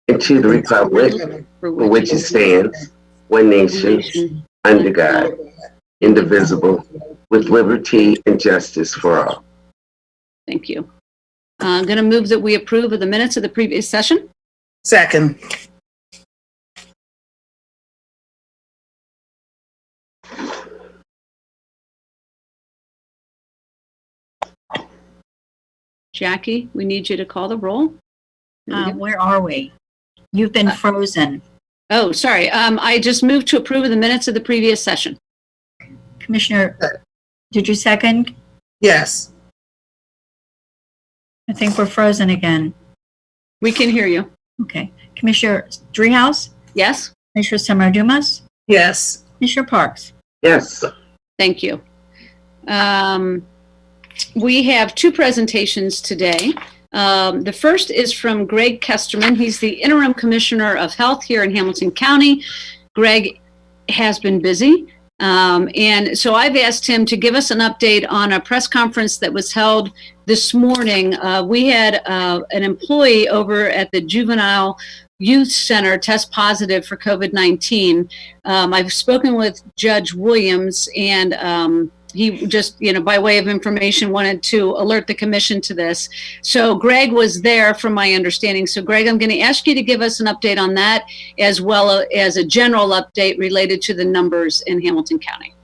and to the republic for which it stands, one nation, under God, indivisible, with liberty and justice for all. Thank you. I'm going to move that we approve of the minutes of the previous session. Second. Jackie, we need you to call the roll. Where are we? You've been frozen. Oh, sorry. I just moved to approve of the minutes of the previous session. Commissioner, did you second? Yes. I think we're frozen again. We can hear you. Okay. Commissioner Dreehouse? Yes? Commissioner Summer-Dumas? Yes. Commissioner Parks? Yes. Thank you. We have two presentations today. The first is from Greg Kesterman. He's the Interim Commissioner of Health here in Hamilton County. Greg has been busy, and so I've asked him to give us an update on a press conference that was held this morning. We had an employee over at the Juvenile Youth Center test positive for COVID-19. I've spoken with Judge Williams, and he just, by way of information, wanted to alert the commission to this. So Greg was there from my understanding. So Greg, I'm going to ask you to give us an update on that, as well as a general update related to the numbers in Hamilton County.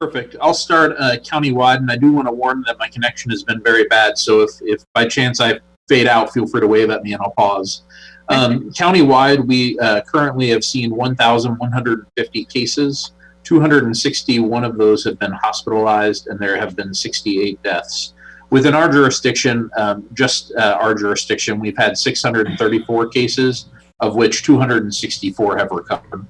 Perfect. I'll start countywide, and I do want to warn that my connection has been very bad. So if by chance I fade out, feel free to wave at me and I'll pause. Countywide, we currently have seen 1,150 cases. 261 of those have been hospitalized, and there have been 68 deaths. Within our jurisdiction, our jurisdiction, we've had 634 cases, of which 264 have recovered.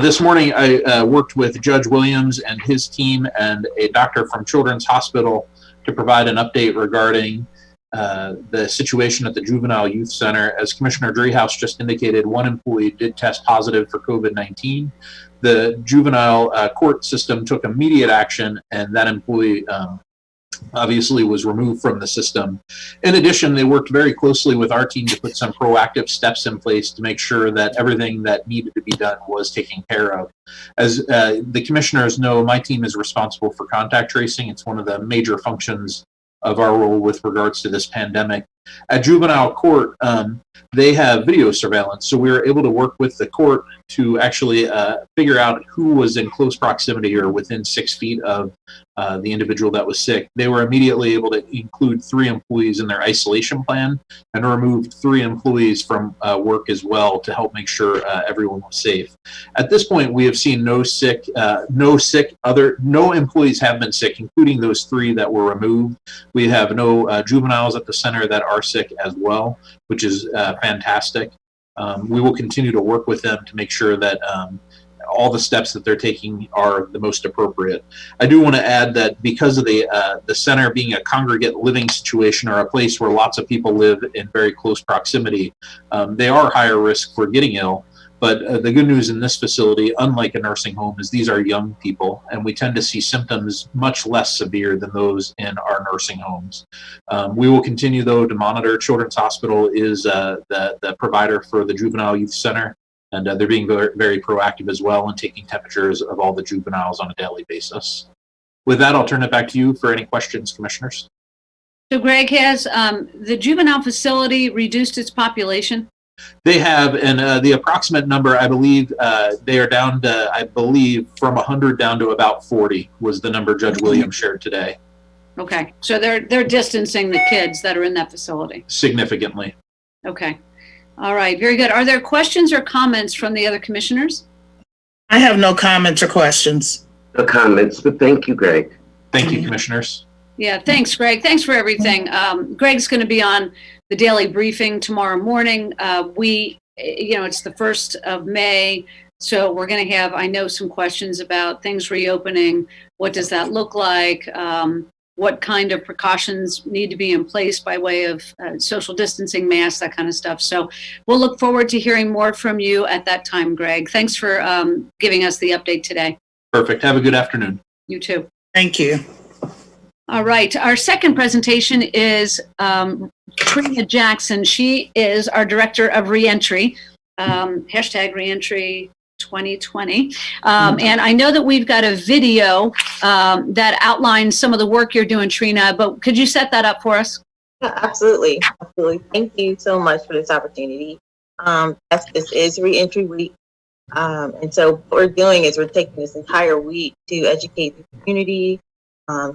This morning, I worked with Judge Williams and his team and a doctor from Children's Hospital to provide an update regarding the situation at the Juvenile Youth Center. As Commissioner Dreehouse just indicated, one employee did test positive for COVID-19. The juvenile court system took immediate action, and that employee obviously was removed from the system. In addition, they worked very closely with our team to put some proactive steps in place to make sure that everything that needed to be done was taken care of. As the commissioners know, my team is responsible for contact tracing. It's one of the major functions of our role with regards to this pandemic. At juvenile court, they have video surveillance, so we were able to work with the court to actually figure out who was in close proximity or within 6 feet of the individual that was sick. They were immediately able to include 3 employees in their isolation plan and removed 3 employees from work as well to help make sure everyone was safe. At this point, we have seen no employees have been sick, including those 3 that were removed. We have no juveniles at the center that are sick as well, which is fantastic. We will continue to work with them to make sure that all the steps that they're taking are the most appropriate. I do want to add that because of the center being a congregate living situation, or a place where lots of people live in very close proximity, they are higher risk for getting ill. But the good news in this facility, unlike a nursing home, is these are young people, and we tend to see symptoms much less severe than those in our nursing homes. We will continue, though, to monitor. Children's Hospital is the provider for the Juvenile Youth Center, and they're being very, very proactive as well in taking temperatures of all the juveniles on a daily basis. With that, I'll turn it back to you for any questions, Commissioners. So Greg, has the juvenile facility reduced its population? They have, and the approximate number, I believe, they are down to, from 100 down to about 40 was the number Judge Williams shared today. Okay, so they're distancing the kids that are in that facility Significantly. Okay, all right, very good. Are there questions or comments from the other commissioners? I have no comments or questions. No comments, but thank you, Greg. Thank you, Commissioners. Yeah, thanks, Greg. Thanks for everything. Greg's going to be on the daily briefing tomorrow morning. It's the 1st of May, so we're going to have, I know, some questions about things reopening. What does that look like? What kind of precautions need to be in place by way of social distancing, masks, that kind of stuff. So we'll look forward to hearing more from you at that time, Greg. Thanks for giving us the update today. Perfect. Have a good afternoon. You too. Thank you. All right. Our second presentation is Trina Jackson. She is our Director of Reentry, hashtag Reentry 2020. And I know that we've got a video that outlines some of the work you're doing, Trina, but could you set that up for us? Yeah, absolutely. Absolutely. Thank you so much for this opportunity. Yes, this is Reentry Week. And so what we're doing is we're taking this entire week to educate the community,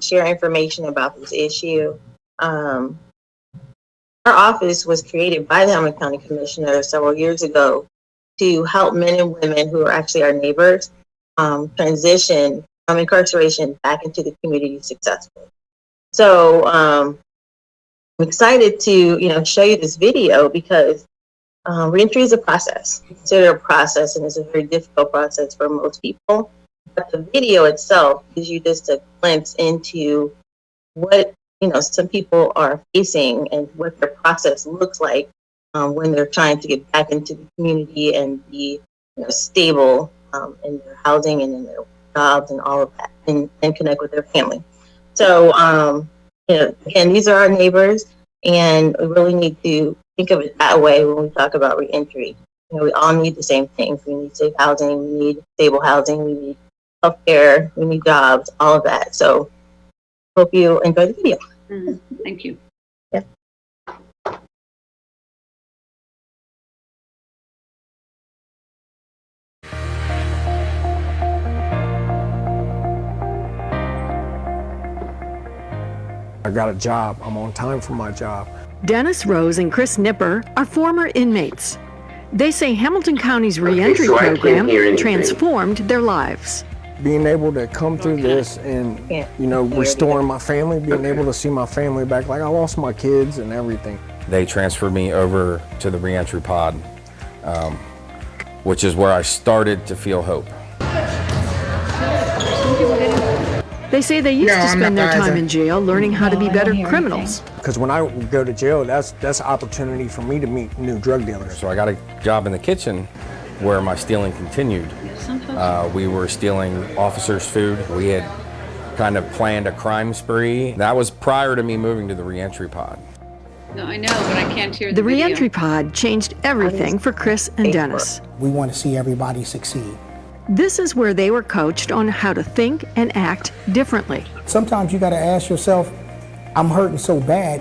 share information about this issue. Our office was created by the Hamilton County Commissioner several years ago to help men and women who are actually our neighbors transition from incarceration back into the community successfully. So I'm excited to show you this video because reentry is a process. Consider a process, and it's a very difficult process for most people. But the video itself gives you just a glimpse into what some people are facing and what their process looks like when they're trying to get back into the community and be stable in their housing and in their jobs and all of that, and connect with their family. So again, these are our neighbors, and we really need to think of it that way when we talk about reentry. We all need the same things. We need safe housing, we need stable housing, we need healthcare, we need jobs, all of that. So hope you enjoy the video. Thank you. Yeah. I got a job. I'm on time for my job. Dennis Rose and Chris Nipper are former inmates. They say Hamilton County's reentry so I can't program hear anything. transformed their lives. Being able to come through this and, restoring my family, being able to see my family back. Like I lost my kids and everything. They transferred me over to the reentry pod, which is where I started to feel hope. They say they used to spend their time in jail learning how to be better criminals. Because when I go to jail, that's an opportunity for me to meet new drug dealers. So I got a job in the kitchen where my stealing continued. We were stealing officers' food. We had kind of planned a crime spree. That was prior to me moving to the reentry pod. No, I know, but I can't hear The video. reentry pod changed everything for Chris and Dennis. We want to see everybody succeed. This is where they were coached on how to think and act differently. Sometimes you got to ask yourself, I'm hurting so bad,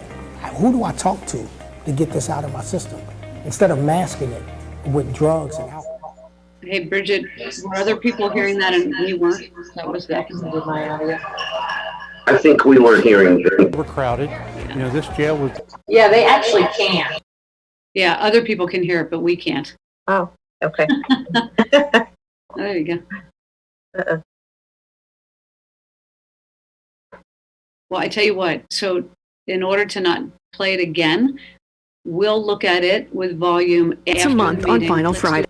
who do I talk to get this out of my system? Instead of masking it with drugs and alcohol. Hey, Bridget, were other people hearing that and we weren't? That was that. I think we were hearing them. We're crowded. This jail was. Yeah, they actually can. Yeah, other people can hear it, but we can't. Oh, okay. There you go. Well, I tell you what, so in order to not play it again, we'll look at it with volume It's after a month the on meeting. Final Let's do Friday. it.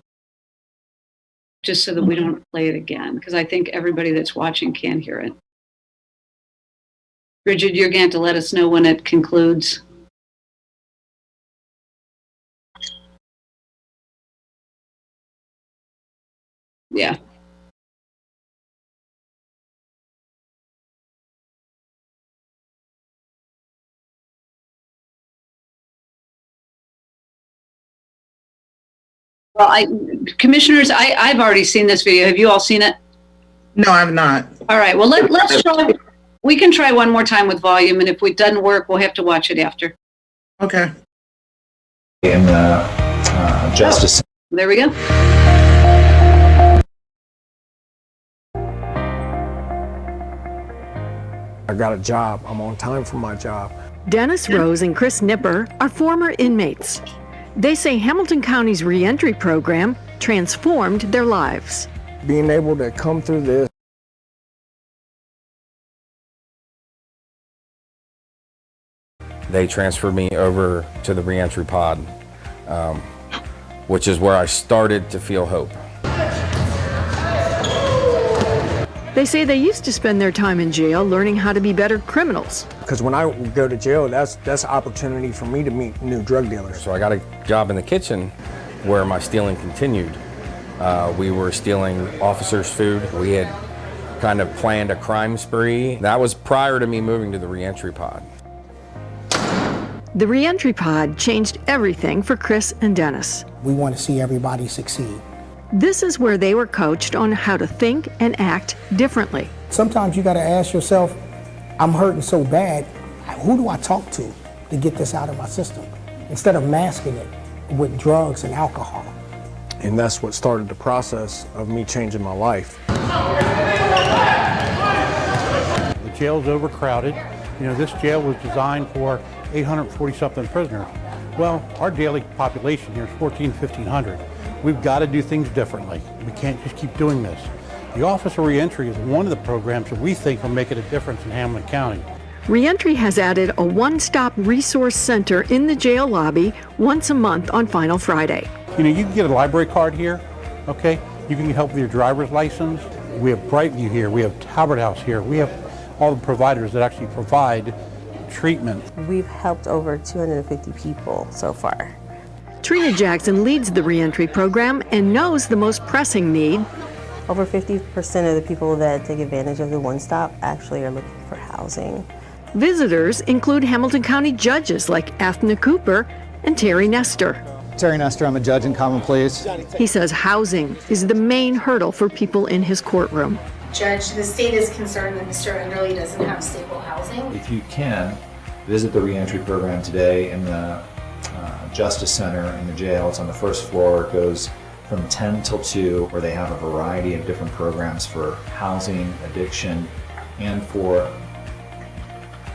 Just so that we don't play it again, because I think everybody that's watching can hear it. Bridget, you're going to have to let us know when it concludes. Yeah. Well, commissioners, I've already seen this video. Have you all seen it? No, I've not. All right. Well, let's try. We can try one more time with volume, and if it doesn't work, we'll have to watch it after. Okay. In justice. There we go. I got a job. I'm on time for my job. Dennis Rose and Chris Nipper are former inmates. They say Hamilton County's reentry program transformed their lives. Being able to come through this. They transferred me over to the reentry pod, which is where I started to feel hope. They say they used to spend their time in jail learning how to be better criminals. Because when I go to jail, that's an opportunity for me to meet new drug dealers. So I got a job in the kitchen where my stealing continued. We were stealing officers' food. We had kind of planned a crime spree. That was prior to me moving to the reentry pod. The reentry pod changed everything for Chris and Dennis. We want to see everybody succeed. This is where they were coached on how to think and act differently. Sometimes you got to ask yourself, I'm hurting so bad, who do I talk to get this out of my system? Instead of masking it with drugs and alcohol. And that's what started the process of me changing my life. The jail's overcrowded. You know, this jail was designed for 840-something prisoners. Well, our daily population here is 1,500. We've got to do things differently. We can't just keep doing this. The Office of Reentry is one of the programs that we think will make it a difference in Hamilton County. Reentry has added a one-stop resource center in the jail lobby once a month on Final Friday. You know, you can get a library card here, okay? You can help with your driver's license. We have Brightview here. We have Talbot House here. We have all the providers that actually provide treatment. We've helped over 250 people so far. Trina Jackson leads the reentry program and knows the most pressing need. Over 50% of the people that take advantage of the one-stop actually are looking for housing. Visitors include Hamilton County judges like Ethna Cooper and Terry Nestor. Terry Nestor, I'm a judge in Common Pleas. He says housing is the main hurdle for people in his courtroom. Judge, the state is concerned that Mr. Underly doesn't have stable housing. If you can, visit the reentry program today in the Justice Center in the jail. It's on the first floor. It goes from 10 till 2, where they have a variety of different programs for housing, addiction, and for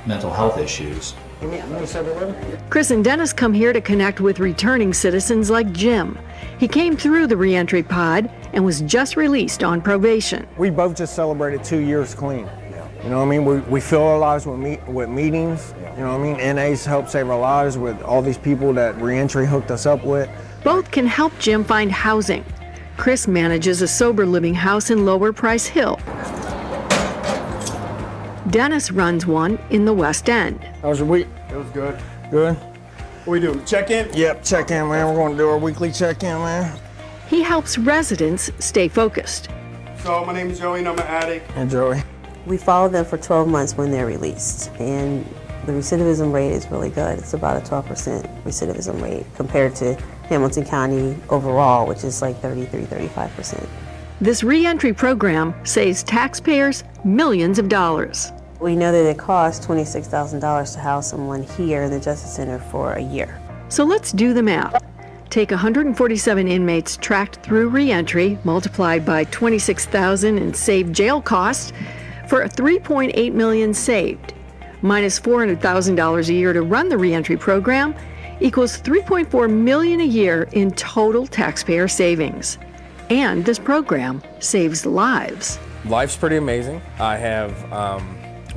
mental health issues. Chris and Dennis come here to connect with returning citizens like Jim. He came through the reentry pod and was just released on probation. We both just celebrated 2 years clean. You know what I mean? We fill our lives with meetings. You know what I mean? NA's helped save our lives with all these people that reentry hooked us up with. Both can help Jim find housing. Chris manages a sober living house in Lower Price Hill. Dennis runs one in the West End. How was your week? It was good. Good? What we do? Check in? Yep, check in, man. We're going to do our weekly check in, man. He helps residents stay focused. So my name is Joey and I'm an addict. And Joey. We follow them for 12 months when they're released, and the recidivism rate is really good. It's about a 12% recidivism rate compared to Hamilton County overall, which is like 33-35%. This reentry program saves taxpayers millions of dollars. We know that it costs $26,000 to house someone here in the Justice Center for a year. So let's do the math. Take 147 inmates tracked through reentry, multiplied by $26,000 in saved jail costs for a $3.8 million saved, minus $400,000 a year to run the reentry program equals $3.4 million a year in total taxpayer savings. And this program saves lives. Life's pretty amazing. I have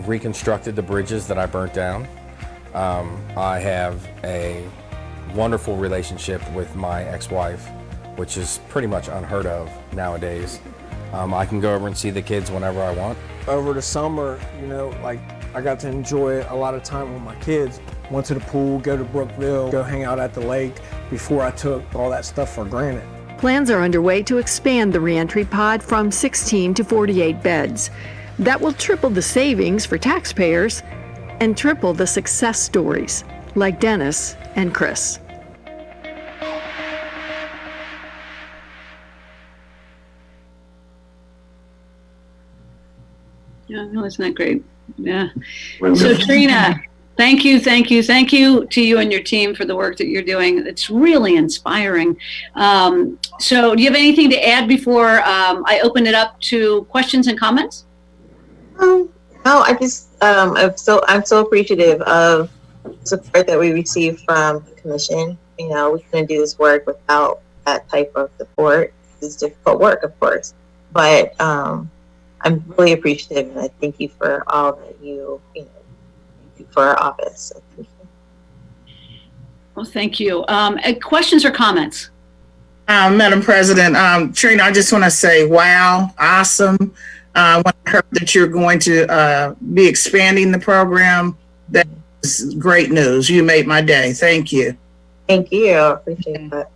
reconstructed the bridges that I burnt down. I have a wonderful relationship with my ex-wife, which is pretty much unheard of nowadays. I can go over and see the kids whenever I want. Over the summer, you know, like I got to enjoy a lot of time with my kids. Went to the pool, go to Brookville, go hang out at the lake before I took all that stuff for granted. Plans are underway to expand the reentry pod from 16 to 48 beds. That will triple the savings for taxpayers and triple the success stories like Dennis and Chris. Yeah, no, it's not great. Yeah. So Trina, thank you to you and your team for the work that you're doing. It's really inspiring. So do you have anything to add before I open it up to questions and comments? No, I just I'm so appreciative of the support that we receive from the commission. You know, we couldn't do this work without that type of support. It's difficult work, of course, but I'm really appreciative, and I thank you for all that you do for our office. Well, thank you. Questions or comments? Madam President, Trina, I just want to say, wow, awesome. When I heard that you're going to be expanding the program, that's great news. You made my day. Thank you. Thank you. I appreciate that.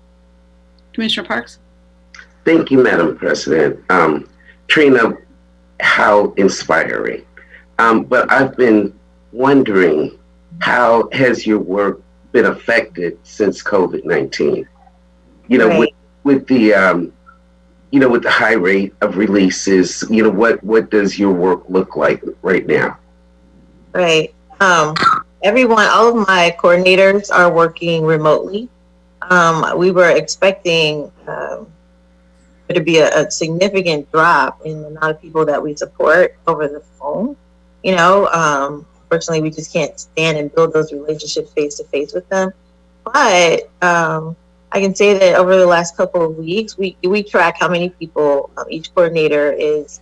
Commissioner Parks? Thank you, Madam President. Trina, how inspiring. But I've been wondering, how has your work been affected since COVID-19? You know, Right. with the with the high rate of releases, what does your work look like right now? Right. Everyone, all of my coordinators are working remotely. We were expecting there to be a significant drop in the amount of people that we support over the phone. Fortunately, we just can't stand and build those relationships face to face with them. But I can say that over the last couple of weeks, we track how many people each coordinator is,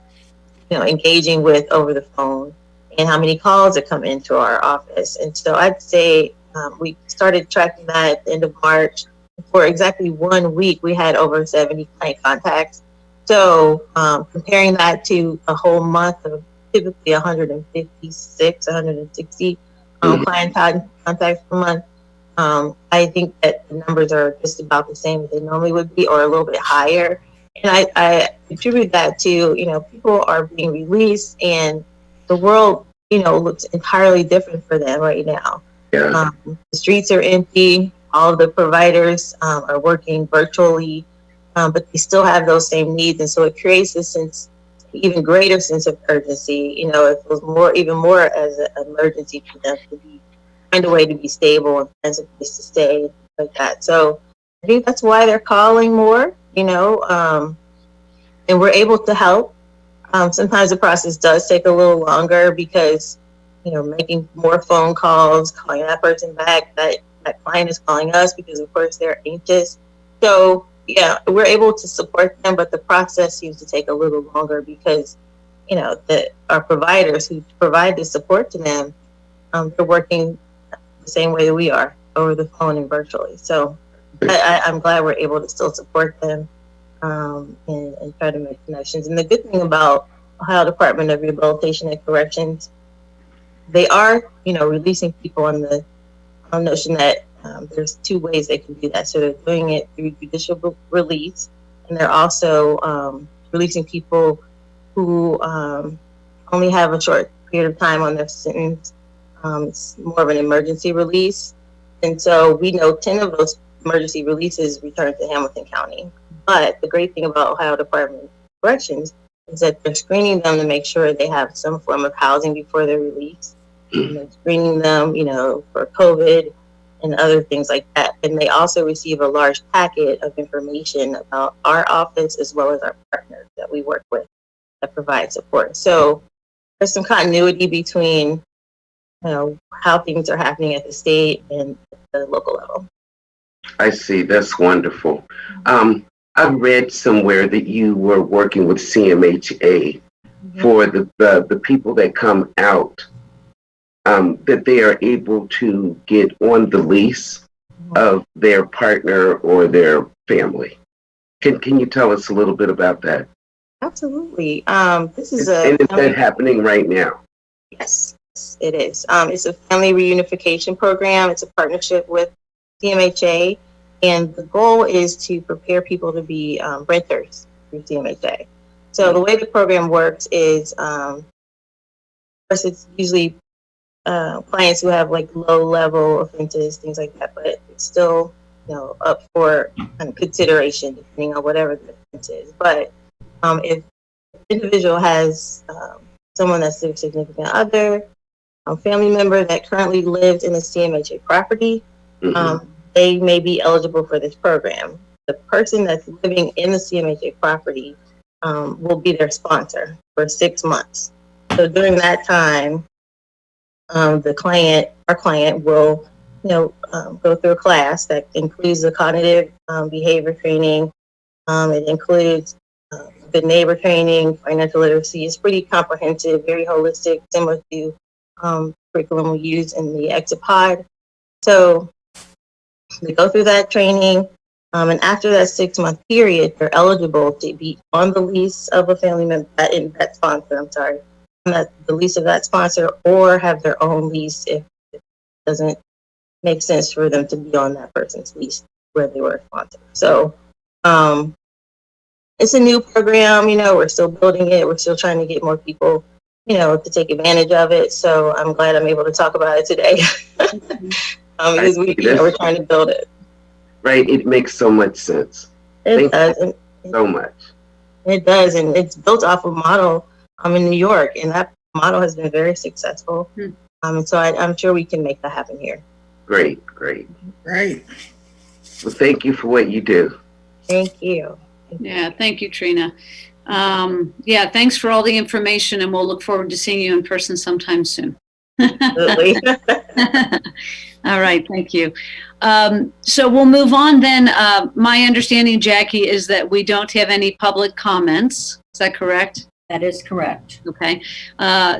engaging with over the phone, and how many calls that come into our office. And so I'd say we started tracking that at the end of March. For exactly 1 week, we had over 70 client contacts. So comparing that to a whole month of typically 156, 160 client contacts per month, I think that the numbers are just about the same as they normally would be, or a little bit higher. And I attribute that to, people are being released, and the world, looks entirely different for them right now. Yeah. The streets are empty. All of the providers are working virtually, but they still have those same needs. And so it creates this even greater sense of urgency. It feels even more as an emergency for them to find a way to be stable and find a place to stay, and like that. So I think that's why they're calling more, and we're able to help. Sometimes the process does take a little longer because, making more phone calls, calling that person back, that client is calling us because, of course, they're anxious. So, yeah, we're able to support them, but the process seems to take a little longer because, our providers who provide the support to them, they're working the same way that we are, over the phone and virtually. So I'm glad we're able to still support them and try to make connections. And the good thing about Ohio Department of Rehabilitation and Corrections, they are, releasing people on the notion that there's 2 ways they can do that. So they're doing it through judicial release, and they're also releasing people who only have a short period of time on their sentence. It's more of an emergency release. And so we know 10 of those emergency releases return to Hamilton County. But the great thing about Ohio Department of Corrections is that they're screening them to make sure they have some form of housing before they're released. And they're screening them, for COVID and other things like that. And they also receive a large packet of information about our office as well as our partners that we work with that provide support. So there's some continuity between, how things are happening at the state and the local level. I see. That's wonderful. I read somewhere that you were working with CMHA for the people that come out, that they are able to get on the lease of their partner or their family. Can you tell us a little bit about that? Absolutely. This is And is that happening right now? Yes, it is. It's a family reunification program. It's a partnership with CMHA, and the goal is to prepare people to be renters through CMHA. So the way the program works is, first, it's usually clients who have like low-level offenses, things like that, but it's still, up for consideration depending on whatever the offense is. But if the individual has someone that's their significant other, a family member that currently lives in a CMHA property, they may be eligible for this program. The person that's living in the CMHA property will be their sponsor for 6 months. So during that time, our client will, go through a class that includes the cognitive behavior training. It includes the neighbor training, financial literacy. It's pretty comprehensive, very holistic, similar to curriculum we use in the exit pod. So they go through that training, and after that 6-month period, they're eligible to be on the lease of a family member, that sponsor, the lease of that sponsor, or have their own lease if it doesn't make sense for them to be on that person's lease where they were a sponsor. So it's a new program. We're still building it. We're still trying to get more people, to take advantage of it. So I'm glad I'm able to talk about it today. Because we're trying to build it. Right. It makes so much sense. It does. So much. It does. And it's built off a model in New York. And that model has been very successful. And so I'm sure we can make that happen here. Great. Well, thank you for what you do. Thank you. Yeah, thank you, Trina. Thanks for all the information, and we'll look forward to seeing you in person sometime soon. Absolutely. All right, thank you. So we'll move on then. My understanding, Jackie, is that we don't have any public comments. Is that correct? That is correct. Okay.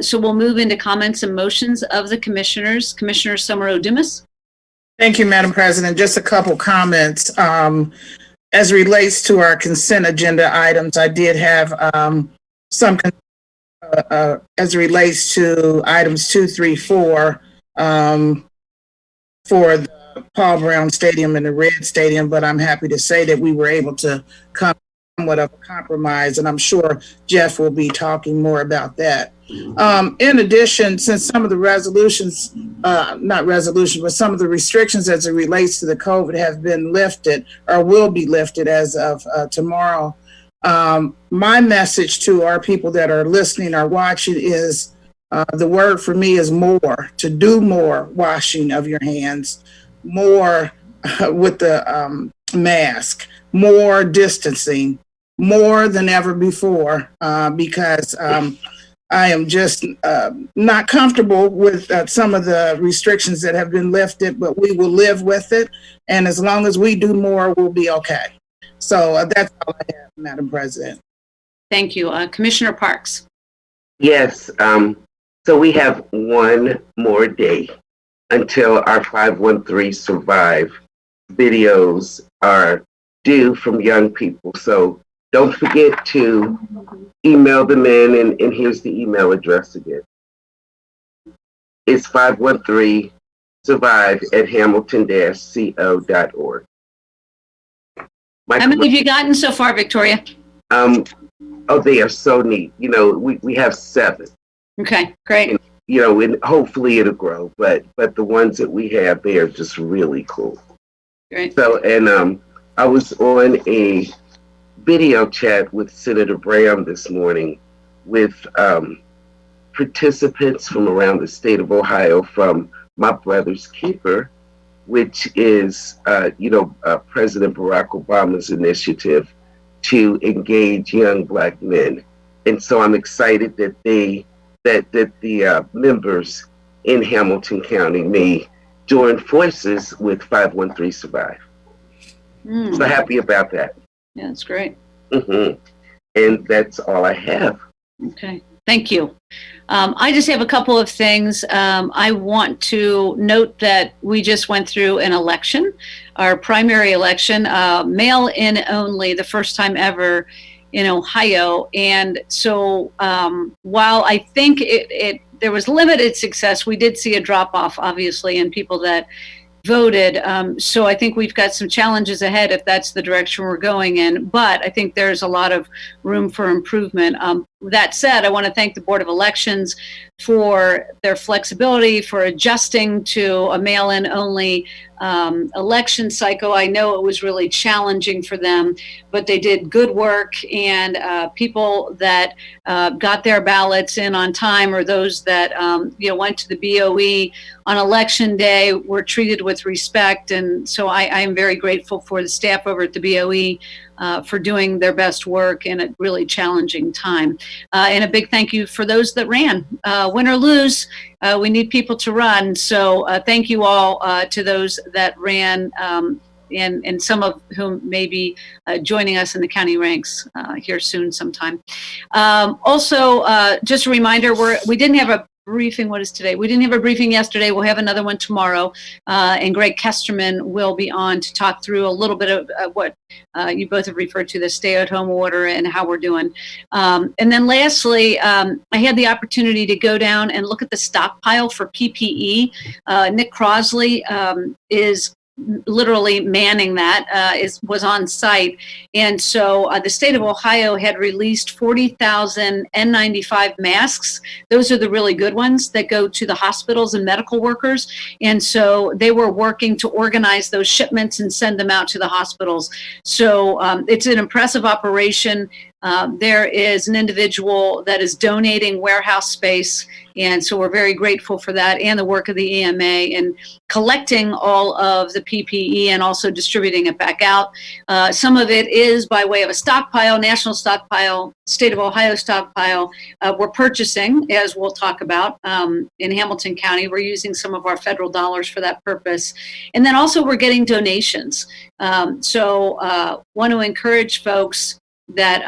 So we'll move into comments and motions of the commissioners. Commissioner Summer-Odumas. Thank you, Madam President. Just a couple comments. As relates to our consent agenda items, I did have some as relates to items 2, 3, 4 for the Paul Brown Stadium and the Red Stadium, but I'm happy to say that we were able to come somewhat of a compromise, and I'm sure Jeff will be talking more about that. In addition, since some of the resolutions, not resolution, but some of the restrictions as it relates to the COVID have been lifted or will be lifted as of tomorrow, my message to our people that are listening or watching is the word for me is more, to do more washing of your hands, more with the mask, more distancing, more than ever before, because I am just not comfortable with some of the restrictions that have been lifted, but we will live with it. And as long as we do more, we'll be okay. So that's all I have, Madam President. Thank you. Commissioner Parks. Yes. So we have one more day until our 513 Survive videos are due from young people. So don't forget to email them in, and here's the email address again. It's 513-SURVIVE@hamilton-co.org. How many have you gotten so far, Victoria? They are so neat. We have 7. Okay, great. And hopefully it'll grow, but the ones that we have, they are just really cool. Great. So, and I was on a video chat with Senator Brown this morning with participants from around the state of Ohio from My Brother's Keeper, which is, President Barack Obama's initiative to engage young Black men. And so I'm excited that the members in Hamilton County may join forces with 513 Survive. So happy about that. Yeah, that's great. And that's all I have. Okay, thank you. I just have a couple of things. I want to note that we just went through an election, our primary election, mail-in only, the first time ever in Ohio. And so while I think there was limited success, we did see a drop-off, obviously, in people that voted. So I think we've got some challenges ahead if that's the direction we're going in, but I think there's a lot of room for improvement. That said, I want to thank the Board of Elections for their flexibility, for adjusting to a mail-in only election cycle. I know it was really challenging for them, but they did good work, and people that got their ballots in on time, or those that went to the BOE on election day, were treated with respect. And so I am very grateful for the staff over at the BOE for doing their best work in a really challenging time. And a big thank you for those that ran. Win or lose, we need people to run. So thank you all to those that ran, and some of whom may be joining us in the county ranks here soon sometime. Also, just a reminder, we didn't have a briefing. What is today? We didn't have a briefing yesterday. We'll have another one tomorrow. And Greg Kesterman will be on to talk through a little bit of what you both have referred to, the stay-at-home order and how we're doing. And then lastly, I had the opportunity to go down and look at the stockpile for PPE. Nick Crosley is literally manning that, was on site. And so the state of Ohio had released 40,000 N95 masks. Those are the really good ones that go to the hospitals and medical workers. And so they were working to organize those shipments and send them out to the hospitals. So it's an impressive operation. There is an individual that is donating warehouse space, and so we're very grateful for that and the work of the EMA and collecting all of the PPE and also distributing it back out. Some of it is by way of a stockpile, national stockpile, state of Ohio stockpile. We're purchasing, as we'll talk about, in Hamilton County. We're using some of our federal dollars for that purpose. And then also we're getting donations. So want to encourage folks that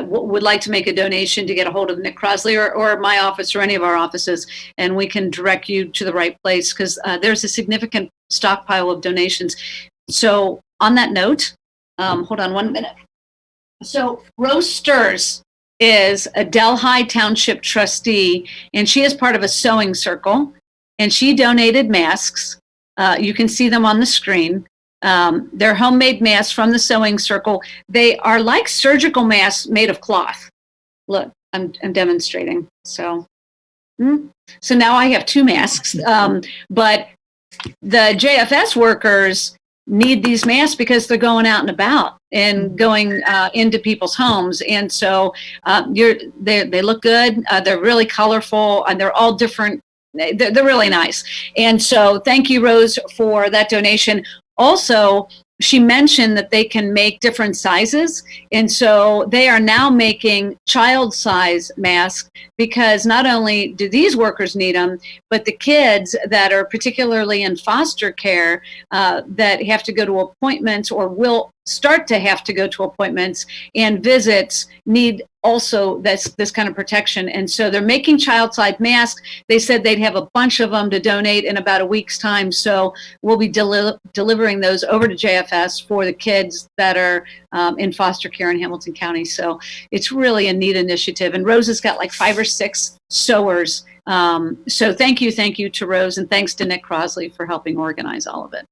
would like to make a donation to get a hold of Nick Crosley or my office or any of our offices, and we can direct you to the right place, because there's a significant stockpile of donations. So on that note, hold on 1 minute. So Rose Sturs is a Delhi Township trustee, and she is part of a sewing circle, and she donated masks. You can see them on the screen. They're homemade masks from the sewing circle. They are like surgical masks made of cloth. Look, I'm demonstrating. So now I have 2 masks. But the JFS workers need these masks because they're going out and about and going into people's homes. And so they look good. They're really colorful, and they're all different. They're really nice. And so thank you, Rose, for that donation. Also, she mentioned that they can make different sizes. And so they are now making child size masks, because not only do these workers need them, but the kids that are particularly in foster care that have to go to appointments or will start to have to go to appointments and visits need also this kind of protection. And so they're making child size masks. They said they'd have a bunch of them to donate in about a week's time. So we'll be delivering those over to JFS for the kids that are in foster care in Hamilton County. So it's really a neat initiative. And Rose has got like 5 or 6 sewers. So thank you to Rose, and thanks to Nick Crosley for helping organize all of it.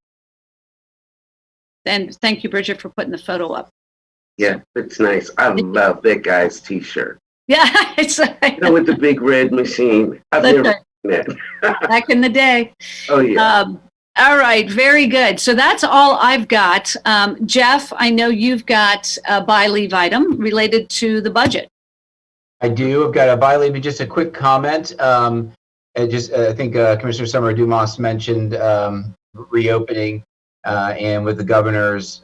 And thank you, Bridget, for putting the photo up. Yeah, it's nice. I love that guy's T-shirt. Yeah, it's with the big red machine. I've never seen that. Back in the day. Oh yeah. All right, very good. So that's all I've got. Jeff, I know you've got a buy leave item related to the budget. I do. I've got a buy leave, just a quick comment. I think Commissioner Summer Dumas mentioned reopening, and with the governor's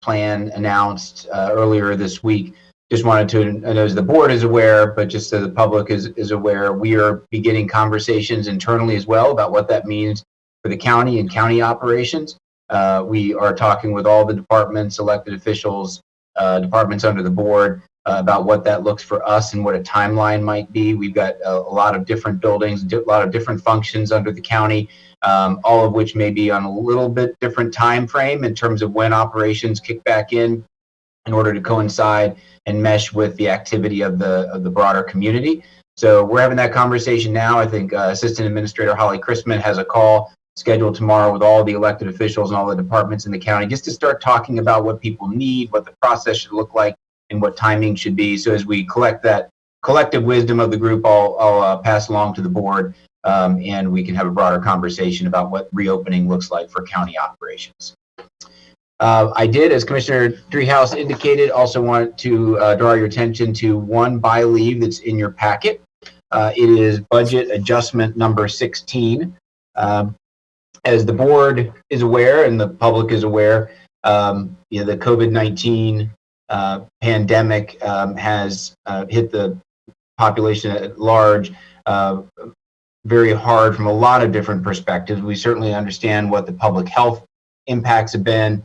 plan announced earlier this week. Just wanted to, I know the board is aware, but just so the public is aware, we are beginning conversations internally as well about what that means for the county and county operations. We are talking with all the departments, elected officials, departments under the board about what that looks for us and what a timeline might be. We've got a lot of different buildings, a lot of different functions under the county, all of which may be on a little bit different time frame in terms of when operations kick back in order to coincide and mesh with the activity of the broader community. So we're having that conversation now. I think Assistant Administrator Holly Chrisman has a call scheduled tomorrow with all the elected officials and all the departments in the county, just to start talking about what people need, what the process should look like, and what timing should be. So as we collect that collective wisdom of the group, I'll pass along to the board, and we can have a broader conversation about what reopening looks like for county operations. I did, as Commissioner Driehaus indicated, also want to draw your attention to one buy leave that's in your packet. It is budget adjustment number 16. As the board is aware and the public is aware, the COVID-19 pandemic has hit the population at large very hard from a lot of different perspectives. We certainly understand what the public health impacts have been.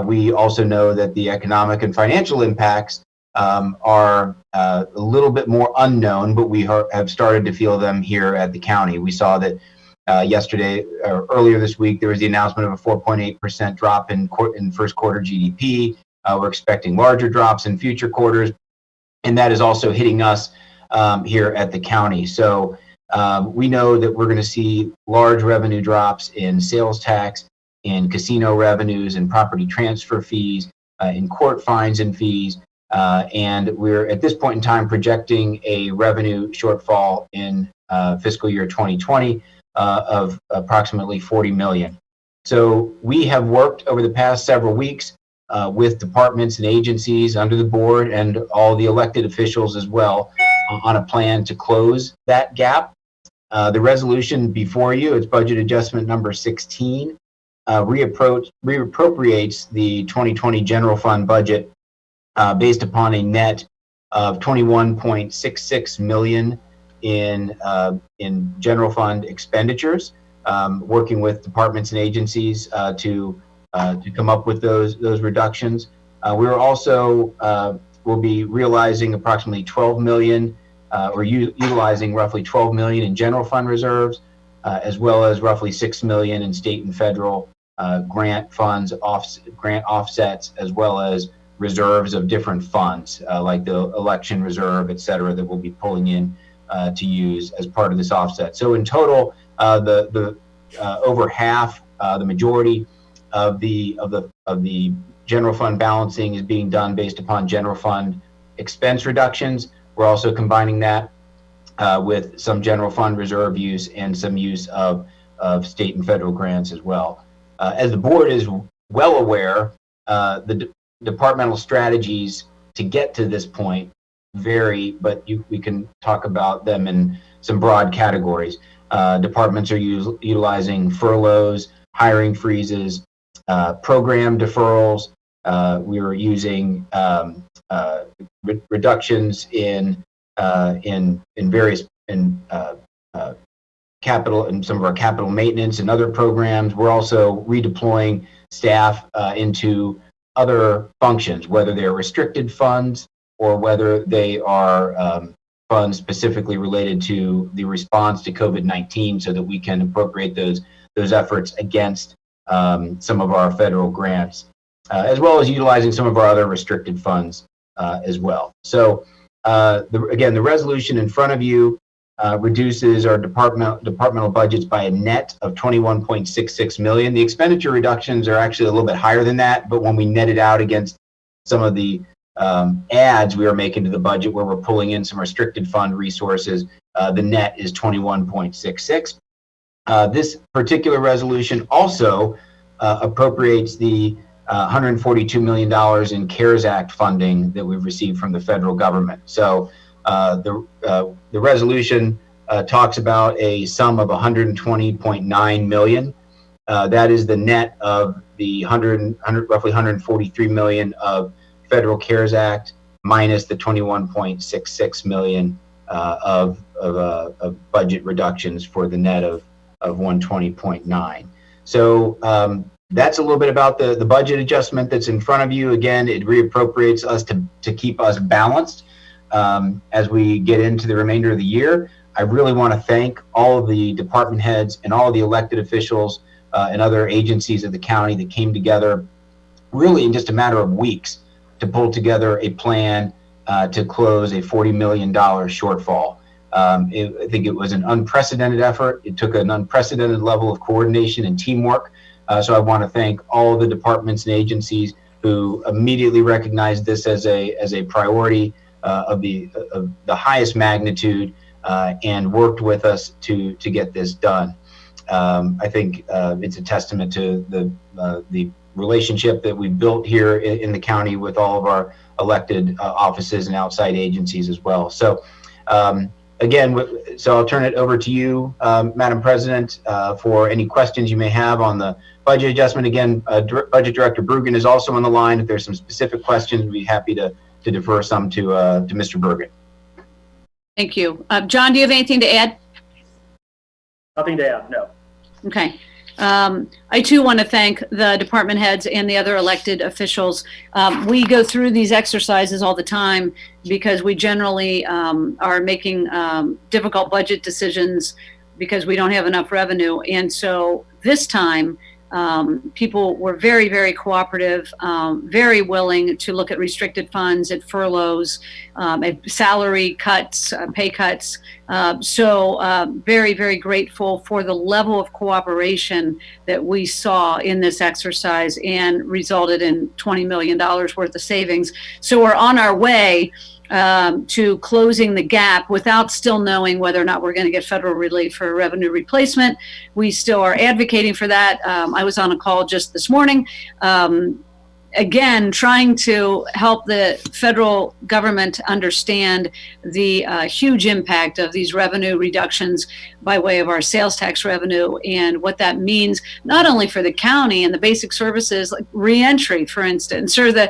We also know that the economic and financial impacts are a little bit more unknown, but we have started to feel them here at the county. We saw that yesterday, or earlier this week, there was the announcement of a 4.8% drop in first quarter GDP. We're expecting larger drops in future quarters, and that is also hitting us here at the county. So we know that we're going to see large revenue drops in sales tax, in casino revenues, and property transfer fees, in court fines and fees. And we're at this point in time projecting a revenue shortfall in fiscal year 2020 of approximately 40 million. So we have worked over the past several weeks with departments and agencies under the board and all the elected officials as well on a plan to close that gap. The resolution before you, it's budget adjustment number 16, reappropriates the 2020 general fund budget based upon a net of 21.66 million in general fund expenditures, working with departments and agencies to come up with those reductions. We're also will be realizing approximately 12 million, or utilizing roughly 12 million in general fund reserves, as well as roughly 6 million in state and federal grant funds, grant offsets, as well as reserves of different funds, like the election reserve, et cetera, that we'll be pulling in to use as part of this offset. So in total, the over half, the majority of the general fund balancing is being done based upon general fund expense reductions. We're also combining that with some general fund reserve use and some use of state and federal grants as well. As the board is well aware, the departmental strategies to get to this point vary, but we can talk about them in some broad categories. Departments are utilizing furloughs, hiring freezes, program deferrals. We were using reductions in various capital and some of our capital maintenance and other programs. We're also redeploying staff into other functions, whether they're restricted funds or whether they are funds specifically related to the response to COVID-19, so that we can appropriate those efforts against some of our federal grants, as well as utilizing some of our other restricted funds as well. So again, the resolution in front of you reduces our departmental budgets by a net of 21.66 million. The expenditure reductions are actually a little bit higher than that, but when we net it out against some of the adds we are making to the budget, where we're pulling in some restricted fund resources, the net is 21.66. This particular resolution also appropriates the $142 million in CARES Act funding that we've received from the federal government. So the resolution talks about a sum of 120.9 million. That is the net of the roughly 143 million of federal CARES Act minus the 21.66 million of budget reductions for the net of 120.9. So that's a little bit about the budget adjustment that's in front of you. Again, it reappropriates us to keep us balanced as we get into the remainder of the year. I really want to thank all of the department heads and all of the elected officials and other agencies of the county that came together really in just a matter of weeks to pull together a plan to close a $40 million shortfall. I think it was an unprecedented effort. It took an unprecedented level of coordination and teamwork. So I want to thank all of the departments and agencies who immediately recognized this as a priority of the highest magnitude and worked with us to get this done. I think it's a testament to the relationship that we've built here in the county with all of our elected offices and outside agencies as well. So again, so I'll turn it over to you, Madam President, for any questions you may have on the budget adjustment. Again, Budget Director Brueggen is also on the line. If there's some specific questions, we'd be happy to defer some to Mr. Brueggen. Thank you. John, do you have anything to add? Nothing to add, no. Okay. I too want to thank the department heads and the other elected officials. We go through these exercises all the time because we generally are making difficult budget decisions because we don't have enough revenue. And so this time People were very, very cooperative, very willing to look at restricted funds, at furloughs, at salary cuts, pay cuts. Very, very grateful for the level of cooperation that we saw in this exercise and resulted in $20 million worth of savings. So we're on our way to closing the gap without still knowing whether or not we're going to get federal relief for revenue replacement. We still are advocating for that. I was on a call just this morning, again, trying to help the federal government understand the huge impact of these revenue reductions by way of our sales tax revenue and what that means, not only for the county and the basic services like reentry, for instance, or the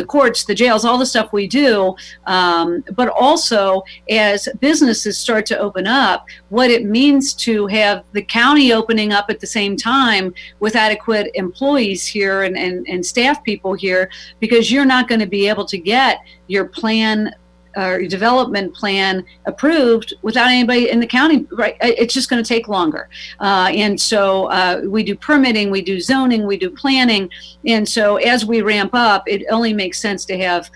courts, the jails, all the stuff we do, but also as businesses start to open up, what it means to have the county opening up at the same time with adequate employees here and staff people here, because you're not going to be able to get your plan or your development plan approved without anybody in the county, right? It's just going to take longer. And so we do permitting, we do zoning, we do planning. And so as we ramp up, it only makes sense to have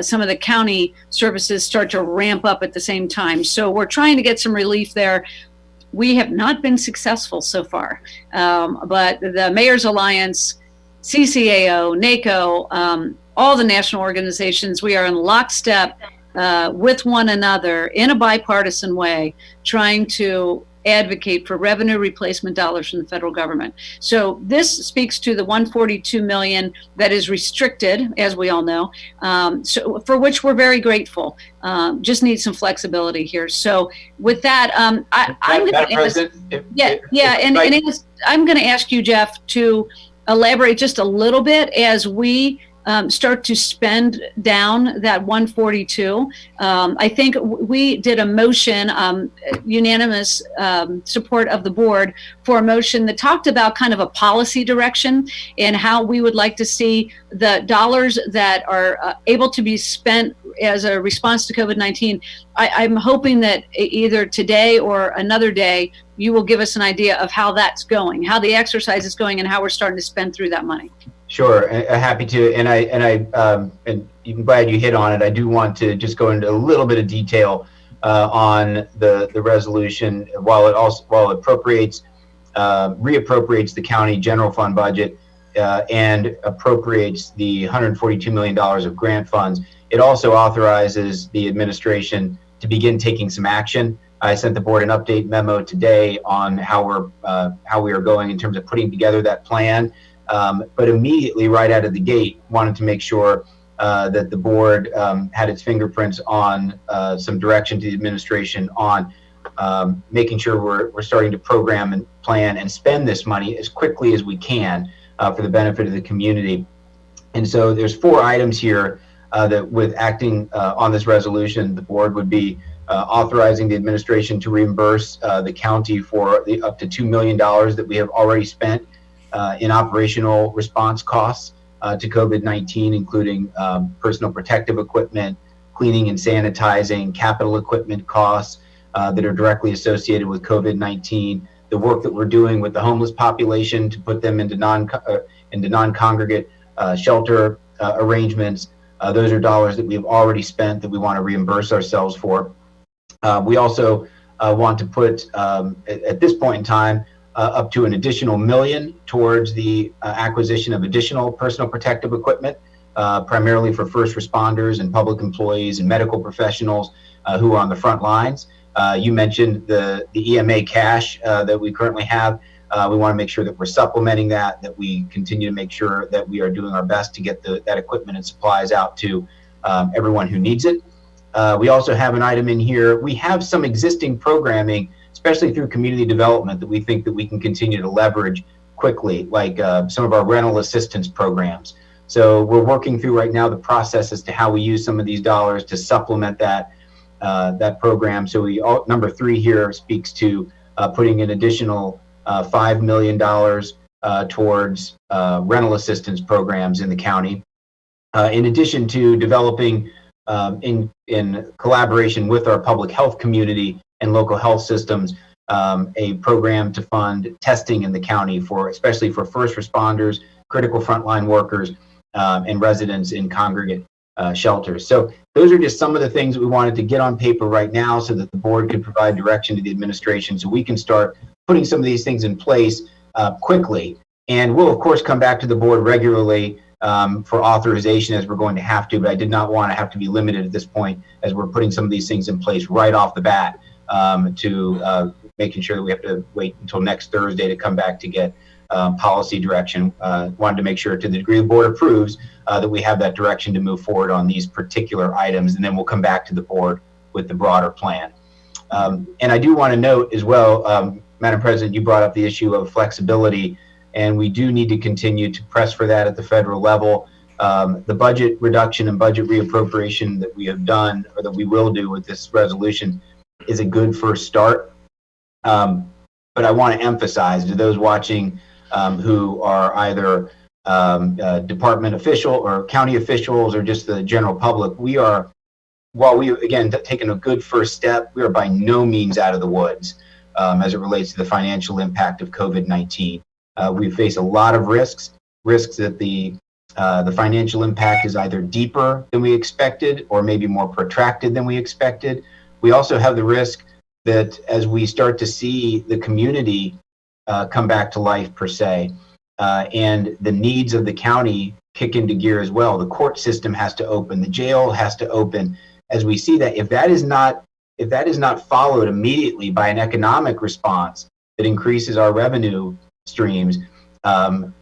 some of the county services start to ramp up at the same time. So we're trying to get some relief there. We have not been successful so far, but the Mayor's Alliance, CCAO, NACO, all the national organizations, we are in lockstep with one another in a bipartisan way, trying to advocate for revenue replacement dollars from the federal government. So this speaks to the $142 million that is restricted, as we all know, so for which we're very grateful. Just need some flexibility here. So with that, I'm going to ask you, Jeff, to elaborate just a little bit as we start to spend down that 142. I think we did a motion, unanimous support of the board for a motion that talked about kind of a policy direction and how we would like to see the dollars that are able to be spent as a response to COVID-19. I'm hoping that either today or another day, you will give us an idea of how that's going, how the exercise is going, and how we're starting to spend through that money. Sure, happy to, and I'm glad you hit on it. I do want to just go into a little bit of detail on the resolution. While it appropriates, reappropriates the county general fund budget and appropriates the $142 million of grant funds, it also authorizes the administration to begin taking some action. I sent the board an update memo today on how we are going in terms of putting together that plan. But immediately right out of the gate, wanted to make sure that the board had its fingerprints on some direction to the administration on making sure we're starting to program and plan and spend this money as quickly as we can for the benefit of the community. And so there's 4 items here that with acting on this resolution, the board would be authorizing the administration to reimburse the county for the up to $2 million that we have already spent in operational response costs to COVID-19, including personal protective equipment, cleaning and sanitizing, capital equipment costs that are directly associated with COVID-19, the work that we're doing with the homeless population to put them into non-congregate shelter arrangements. Those are dollars that we have already spent that we want to reimburse ourselves for. We also want to put, at this point in time, up to an additional $1 million towards the acquisition of additional personal protective equipment, primarily for first responders and public employees and medical professionals who are on the front lines. You mentioned the EMA cash that we currently have. We want to make sure that we're supplementing that we continue to make sure that we are doing our best to get that equipment and supplies out to everyone who needs it. We also have an item in here. We have some existing programming, especially through community development, that we think that we can continue to leverage quickly, like some of our rental assistance programs. So we're working through right now the process as to how we use some of these dollars to supplement that program. So number 3 here speaks to putting an additional $5 million towards rental assistance programs in the county. In addition to developing in collaboration with our public health community and local health systems, a program to fund testing in the county for, especially for first responders, critical frontline workers, and residents in congregate shelters. So those are just some of the things that we wanted to get on paper right now so that the board could provide direction to the administration so we can start putting some of these things in place quickly. And we'll, of course, come back to the board regularly for authorization as we're going to have to, but I did not want to have to be limited at this point as we're putting some of these things in place right off the bat to making sure that we have to wait until next Thursday to come back to get policy direction. Wanted to make sure to the degree the board approves that we have that direction to move forward on these particular items, and then we'll come back to the board with the broader plan. And I do want to note as well, Madam President, you brought up the issue of flexibility, and we do need to continue to press for that at the federal level. The budget reduction and budget reappropriation that we have done, or that we will do with this resolution, is a good first start. But I want to emphasize to those watching who are either department official or county officials or just the general public, we are, while we, again, taking a good first step, we are by no means out of the woods as it relates to the financial impact of COVID-19. We face a lot of risks that the financial impact is either deeper than we expected or maybe more protracted than we expected. We also have the risk that as we start to see the community come back to life per se, and the needs of the county kick into gear as well, the court system has to open, the jail has to open. As we see that, if that is not followed immediately by an economic response that increases our revenue streams,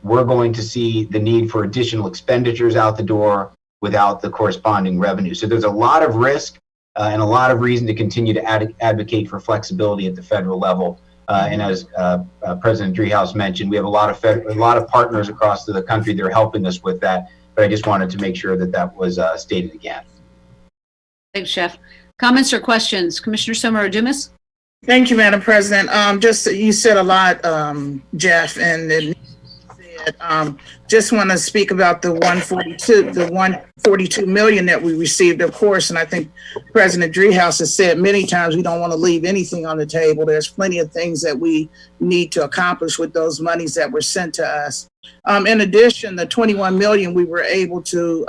we're going to see the need for additional expenditures out the door without the corresponding revenue. So there's a lot of risk and a lot of reason to continue to advocate for flexibility at the federal level. And as President Driehaus mentioned, we have a lot of partners across the country that are helping us with that. But I just wanted to make sure that that was stated again. Thanks, Jeff. Comments or questions? Commissioner Summer Dumas? Thank you, Madam President. Just you said a lot, Jeff, and it said, just want to speak about the 142 million that we received, of course. And I think President Driehaus has said many times we don't want to leave anything on the table. There's plenty of things that we need to accomplish with those monies that were sent to us. In addition, the 21 million we were able to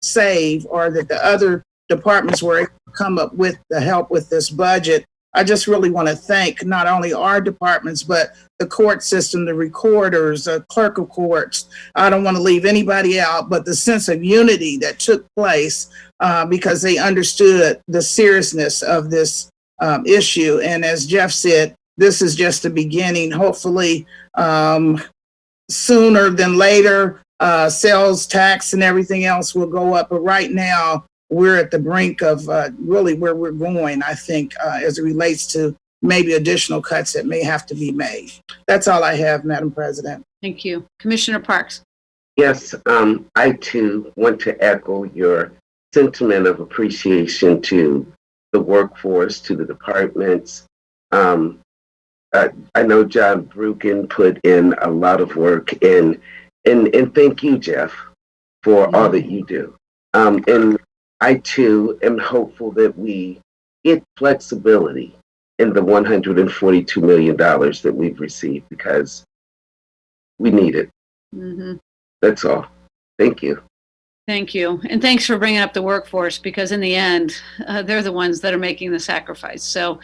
save, or that the other departments were able to come up with the help with this budget. I just really want to thank not only our departments, but the court system, the recorders, the clerk of courts. I don't want to leave anybody out, but the sense of unity that took place because they understood the seriousness of this issue. And as Jeff said, this is just the beginning. Hopefully, sooner than later, sales tax and everything else will go up. But right now, we're at the brink of really where we're going, I think, as it relates to maybe additional cuts that may have to be made. That's all I have, Madam President. Thank you. Commissioner Parks? Yes, I too want to echo your sentiment of appreciation to the workforce, to the departments. I know John Brukin put in a lot of work, and thank you, Jeff, for all that you do. And I too am hopeful that we get flexibility in the $142 million that we've received, because we need it. Mm-hmm. That's all. Thank you. Thank you. And thanks for bringing up the workforce, because in the end, they're the ones that are making the sacrifice. So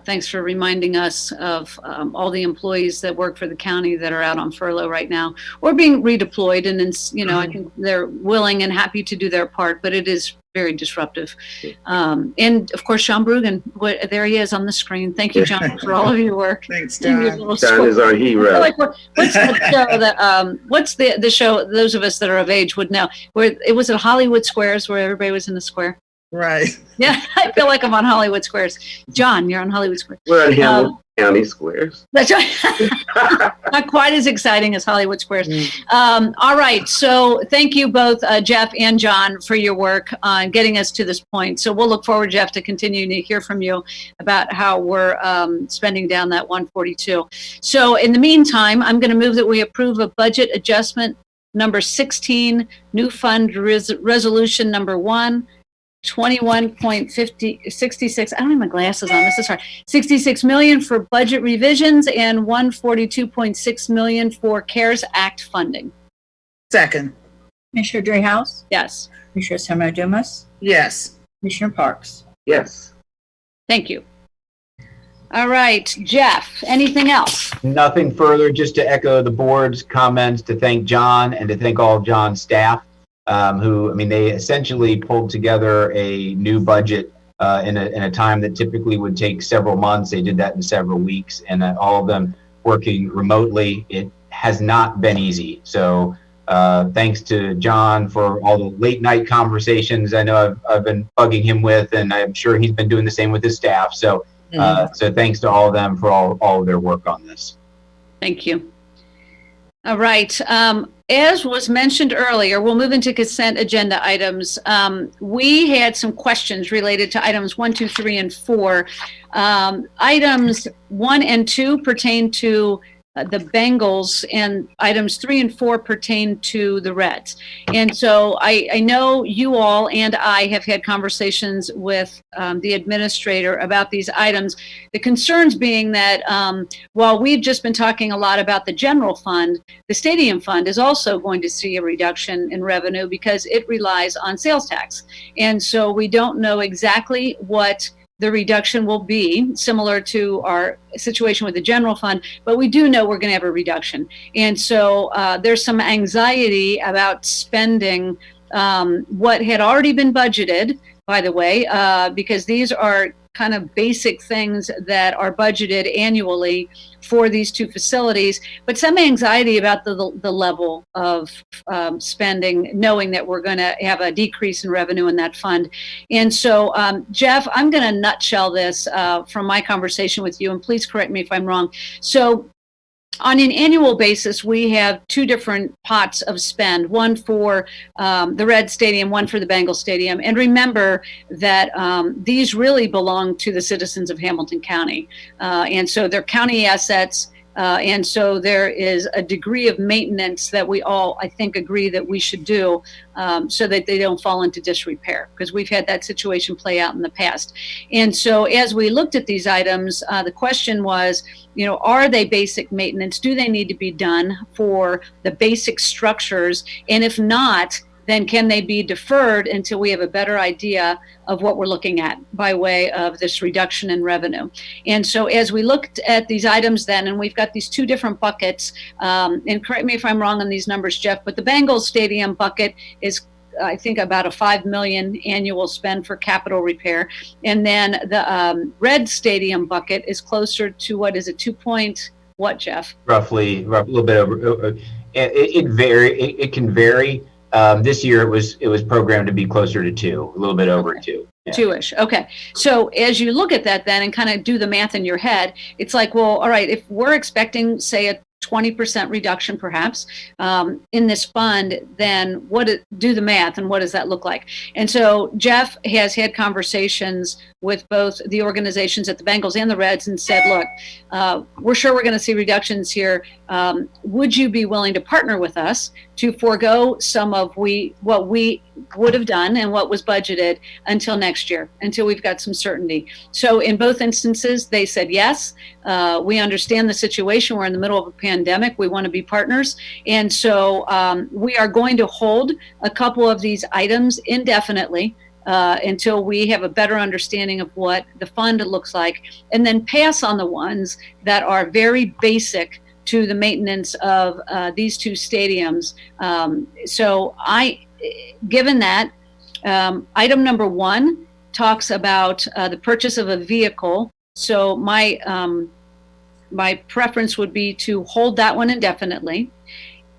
thanks for reminding us of all the employees that work for the county that are out on furlough right now or being redeployed. And, I think they're willing and happy to do their part, but it is very disruptive. And of course, John Brugan, there he is on the screen. Thank you, John, for all of your work. Thanks, John. John is our hero. What's the show that, what's the show, those of us that are of age would know, where it was at Hollywood Squares, where everybody was in the square? Right. Yeah, I feel like I'm on Hollywood Squares. John, you're on Hollywood Squares. We're on Hamilton County Squares. That's right. Not quite as exciting as Hollywood Squares. All right. So thank you both, Jeff and John, for your work on getting us to this point. So we'll look forward, Jeff, to continuing to hear from you about how we're spending down that 142. So in the meantime, I'm going to move that we approve a budget adjustment number 16, new fund resolution number 1, 21.66. I don't have my glasses on. This is hard. 66 million for budget revisions and 142.6 million for CARES Act funding. Second. Commissioner Dreehouse? Yes. Commissioner Summer Dumas? Yes. Commissioner Parks? Yes. Thank you. All right, Jeff, anything else? Nothing further, just to echo the board's comments, to thank John and to thank all of John's staff, who, I mean, they essentially pulled together a new budget in a time that typically would take several months. They did that in several weeks, and all of them working remotely. It has not been easy. So thanks to John for all the late night conversations I know I've been bugging him with, and I'm sure he's been doing the same with his staff. So so thanks to all of them for all of their work on this. Thank you. All right. As was mentioned earlier, we'll move into consent agenda items. We had some questions related to items 1, 2, 3, and 4. Items 1 and 2 pertain to the Bengals, and items 3 and 4 pertain to the Reds. And so I know you all and I have had conversations with the administrator about these items. The concerns being that while we've just been talking a lot about the general fund, the stadium fund is also going to see a reduction in revenue because it relies on sales tax. And so we don't know exactly what the reduction will be, similar to our situation with the general fund, but we do know we're going to have a reduction. And so there's some anxiety about spending what had already been budgeted, by the way, because these are kind of basic things that are budgeted annually for these two facilities, but some anxiety about the level of spending, knowing that we're going to have a decrease in revenue in that fund. And so, Jeff, I'm going to nutshell this from my conversation with you, and please correct me if I'm wrong. So on an annual basis, we have two different pots of spend, one for the Red Stadium, one for the Bengal Stadium. And remember that these really belong to the citizens of Hamilton County. And so they're county assets. And so there is a degree of maintenance that we all, I think, agree that we should do so that they don't fall into disrepair, because we've had that situation play out in the past. And so as we looked at these items, the question was, you know, are they basic maintenance? Do they need to be done for the basic structures? And if not, then can they be deferred until we have a better idea of what we're looking at by way of this reduction in revenue? And so as we looked at these items then, and we've got these two different buckets, and correct me if I'm wrong on ththese numbers, Jeff, but the Bengals Stadium bucket is, I think, about a $5 million annual spend for capital repair. And then the Red Stadium bucket is closer to, what is it, 2 point, what, Jeff? Roughly, a little bit over. It can vary. This year it was programmed to be closer to 2, a little bit over 2. Yeah. 2-ish. Okay. So as you look at that then and kind of do the math in your head, it's like, well, all right, if we're expecting, say, a 20% reduction perhaps in this fund, then do the math and what does that look like? And so Jeff has had conversations with both the organizations at the Bengals and the Reds and said, look, we're sure we're going to see reductions here. Would you be willing to partner with us to forego some of what we would have done and what was budgeted until next year, until we've got some certainty? So in both instances, they said yes. We understand the situation. We're in the middle of a pandemic. We want to be partners. And so we are going to hold a couple of these items indefinitely until we have a better understanding of what the fund looks like, and then pass on the ones that are very basic to the maintenance of these two stadiums. So given that, item number 1 talks about the purchase of a vehicle. So my preference would be to hold that one indefinitely.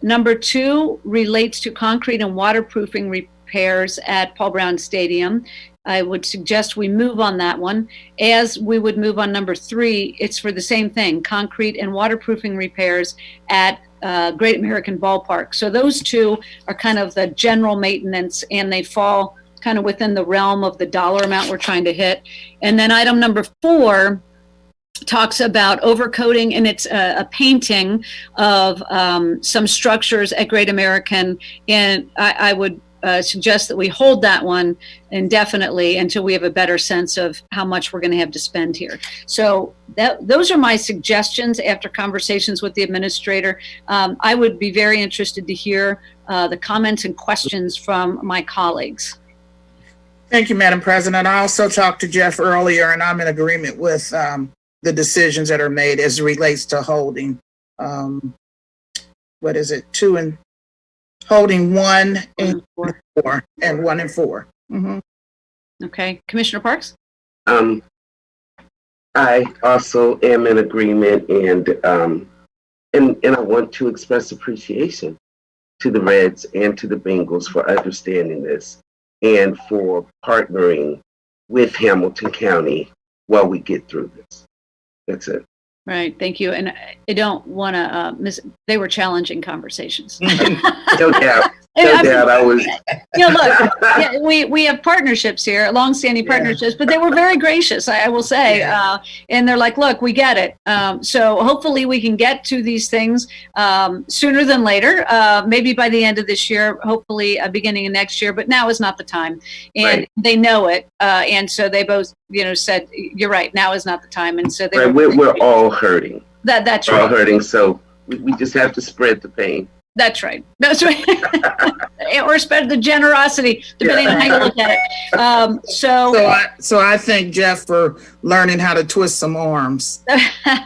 Number 2 relates to concrete and waterproofing repairs at Paul Brown Stadium. I would suggest we move on that one. As we would move on number 3, it's for the same thing, concrete and waterproofing repairs at Great American Ballpark. So those two are kind of the general maintenance, and they fall kind of within the realm of the dollar amount we're trying to hit. And then item number 4 talks about overcoating, and it's a painting of some structures at Great American. And I would suggest that we hold that one indefinitely until we have a better sense of how much we're going to have to spend here. So those are my suggestions after conversations with the administrator. I would be very interested to hear the comments and questions from my colleagues. Thank you, Madam President. I also talked to Jeff earlier, and I'm in agreement with the decisions that are made as it relates to holding. What is it? Holding 1 and 4 and 1 and 4. Mm-hmm. Okay, Commissioner Parks. I also am in agreement, and I want to express appreciation to the Reds and to the Bengals for understanding this and for partnering with Hamilton County while we get through this. That's it. Right, thank you. And I don't want to miss. They were challenging conversations. No doubt. No doubt. I was. Look, yeah, we have partnerships here, longstanding partnerships, but they were very gracious, I will say. And they're like, look, we get it. So hopefully we can get to these things sooner than later. Maybe by the end of this year, hopefully beginning of next year. But now is not the time, and they know it. And so they both, said, "You're right. Now is not the time." And so they we're all hurting. That's we're right. all hurting. So we just have to spread the pain. That's right. That's right. Or spread the generosity, depending on how you look at it. So I thank Jeff for learning how to twist some arms. I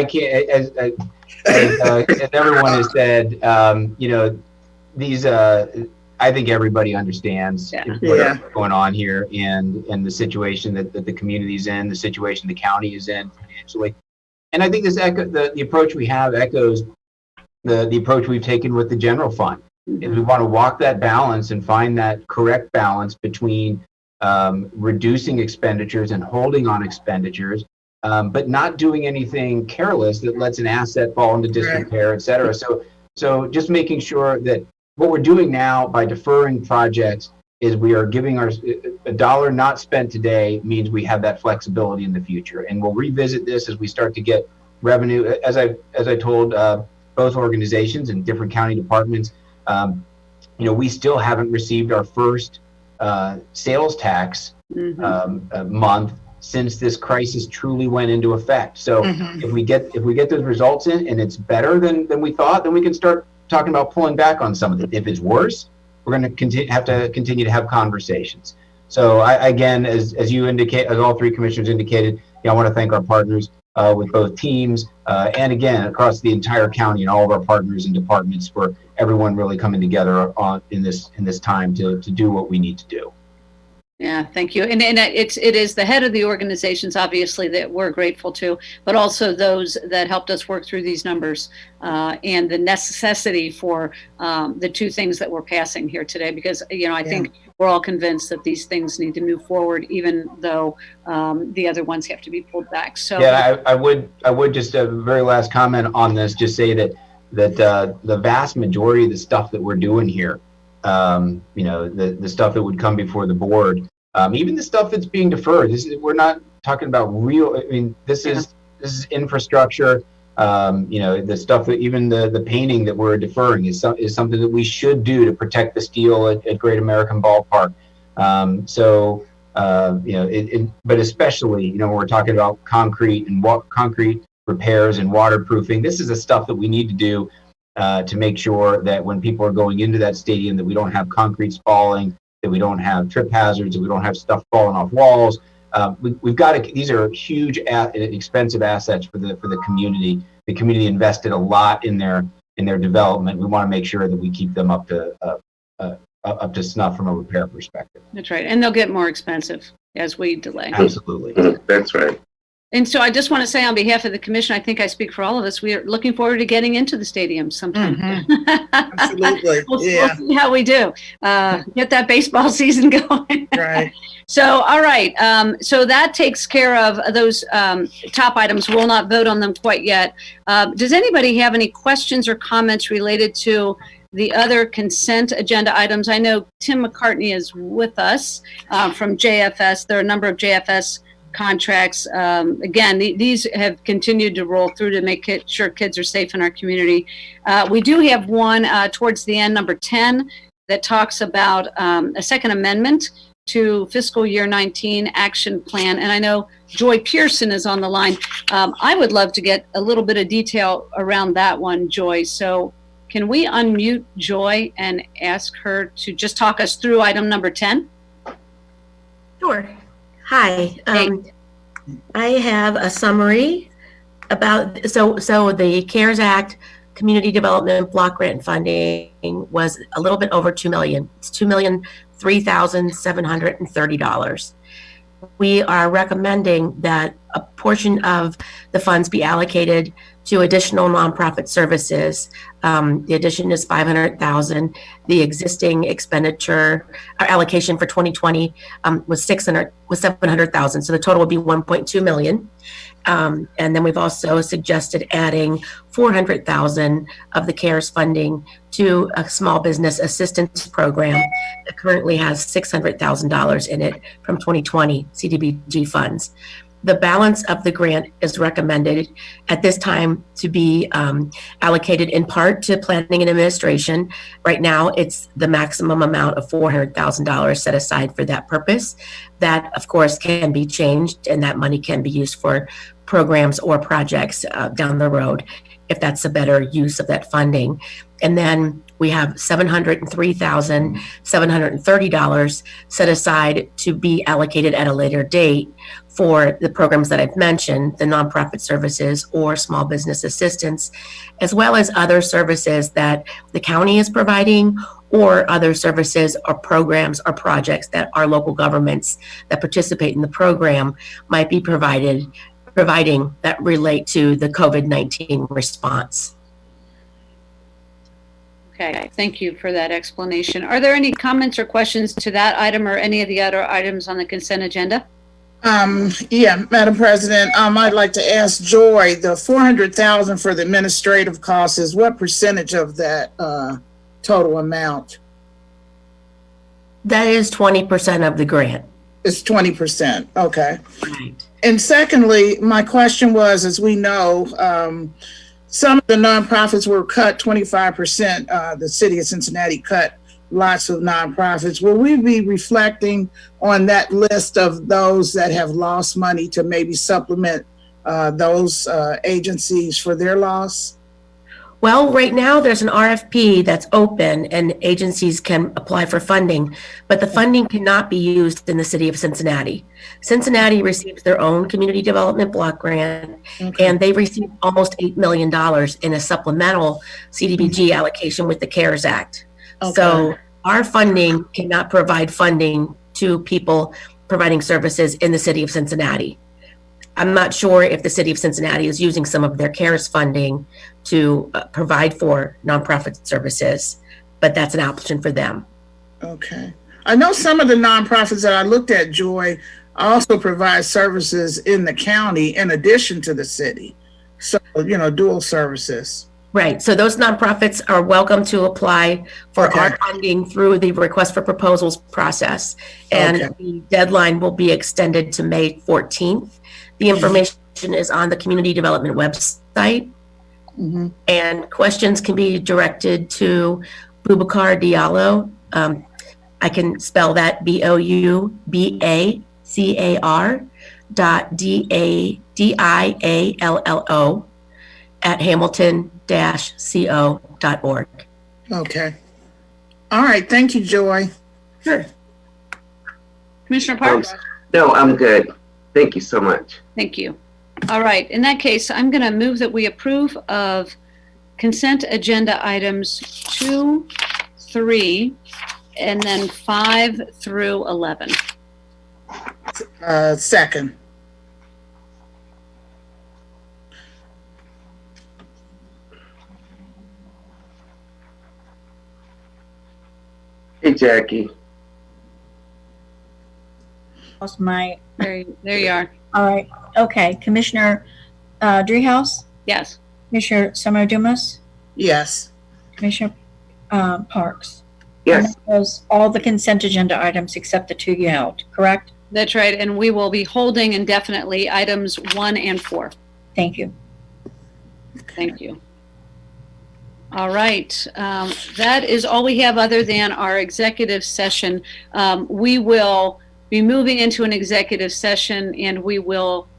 can't, as everyone has said, these, I think everybody understands what's going on here and the situation that the community's in, the situation the county is in financially. And I think the approach we have echoes the approach we've taken with the general fund. Is we want to walk that balance and find that correct balance between reducing expenditures and holding on expenditures, but not doing anything careless that lets an asset fall into disrepair, et cetera. So just making sure that what we're doing now by deferring projects is we are giving a dollar not spent today means we have that flexibility in the future. And we'll revisit this as we start to get revenue. As I told both organizations and different county departments, we still haven't received our first sales tax month since this crisis truly went into effect. So if we get those results in and it's better than we thought, then we can start talking about pulling back on some of it. If it's worse, we're going to have to continue to have conversations. So again, as you indicate, as all three commissioners indicated, I want to thank our partners with both teams and again across the entire county and all of our partners and departments for everyone really coming together in this time to do what we need to do. Yeah, thank you. And it is the head of the organizations, obviously, that we're grateful to, but also those that helped us work through these numbers and the necessity for the two things that we're passing here today, because, I think we're all convinced that these things need to move forward, even though the other ones have to be pulled back. So yeah, I would just a very last comment on this, just say that the vast majority of the stuff that we're doing here, the stuff that would come before the board, even the stuff that's being deferred. We're not talking about real. I mean, this is infrastructure. The stuff that even the painting that we're deferring is something that we should do to protect the steel at Great American Ballpark. But especially when we're talking about concrete and concrete repairs and waterproofing, this is the stuff that we need to do. To make sure that when people are going into that stadium, that we don't have concrete falling, that we don't have trip hazards, that we don't have stuff falling off walls. We've got to. These are huge, expensive assets for the community. The community invested a lot in their development. We want to make sure that we keep them up to snuff from a repair perspective. That's right, and they'll get more expensive as we delay. Absolutely, that's right. And so I just want to say on behalf of the commission, I think I speak for all of us, we are looking forward to getting into the stadium sometime. Absolutely. We'll see how we do. Get that baseball season going. Right. So, all right. So that takes care of those top items. We'll not vote on them quite yet. Does anybody have any questions or comments related to the other consent agenda items? I know Tim McCartney is with us from JFS. There are a number of JFS contracts. Again, these have continued to roll through to make sure kids are safe in our community. We do have one towards the end, number 10, that talks about a second amendment to fiscal year 19 action plan. And I know Joy Pearson is on the line. I would love to get a little bit of detail around that one, Joy. So can we unmute Joy and ask her to just talk us through item number 10? Sure. Hi. I have a summary about, so the CARES Act Community Development Block Grant funding was a little bit over $2 million. It's $2,003,730. We are recommending that a portion of the funds be allocated to additional nonprofit services. The addition is $500,000. The existing expenditure allocation for 2020 was $700,000. So the total would be $1.2 million. And then we've also suggested adding $400,000 of the CARES funding to a small business assistance program that currently has $600,000 in it from 2020 CDBG funds. The balance of the grant is recommended at this time to be allocated in part to planning and administration. Right now, it's the maximum amount of $400,000 set aside for that purpose. That, of course, can be changed, and that money can be used for programs or projects down the road if that's a better use of that funding. And then we have $703,730 set aside to be allocated at a later date for the programs that I've mentioned, the nonprofit services or small business assistance, as well as other services that the county is providing, or other services or programs or projects that our local governments that participate in the program might be providing that relate to the COVID-19 response. Okay, thank you for that explanation. Are there any comments or questions to that item or any of the other items on the consent agenda? Yeah, Madam President, I'd like to ask Joy, the $400,000 for the administrative costs is what percentage of that total amount? That is 20% of the grant. It's 20%. Okay. Right. And secondly, my question was, as we know, some of the nonprofits were cut 25%. The city of Cincinnati cut lots of nonprofits. Will we be reflecting on that list of those that have lost money to maybe supplement those agencies for their loss? Well, right now there's an RFP that's open and agencies can apply for funding, but the funding cannot be used in the city of Cincinnati. Cincinnati receives their own community development block grant, and they received almost $8 million in a supplemental CDBG allocation with the CARES Act. Okay. So our funding cannot provide funding to people providing services in the city of Cincinnati. I'm not sure if the city of Cincinnati is using some of their CARES funding to provide for nonprofit services, but that's an option for them. Okay. I know some of the nonprofits that I looked at, Joy, also provide services in the county in addition to the city. So, dual services. Right. So those nonprofits are welcome to apply for our funding through the request for proposals process. And the deadline will be extended to May 14th. The information is on the community development website. And questions can be directed to Boubacar Diallo. I can spell that BOUBACAR.DIALLO at hamilton-co.org. Okay. All right. Thank you, Joy. Sure. Commissioner Parks? No, I'm good. Thank you so much. Thank you. All right. In that case, I'm going to move that we approve of consent agenda items 2, 3, and then 5 through 11. Second. Hey, Jackie. Lost my. There you are. All right. Okay. Commissioner Dreehouse? Yes. Commissioner Summer Dumas? Yes. Commissioner Parks? Yes. And that was all the consent agenda items except the 2 you held, correct? That's right, and we will be holding indefinitely items 1 and 4. Thank you. Thank you. All right, that is all we have other than our executive session. We will be moving into an executive session and we will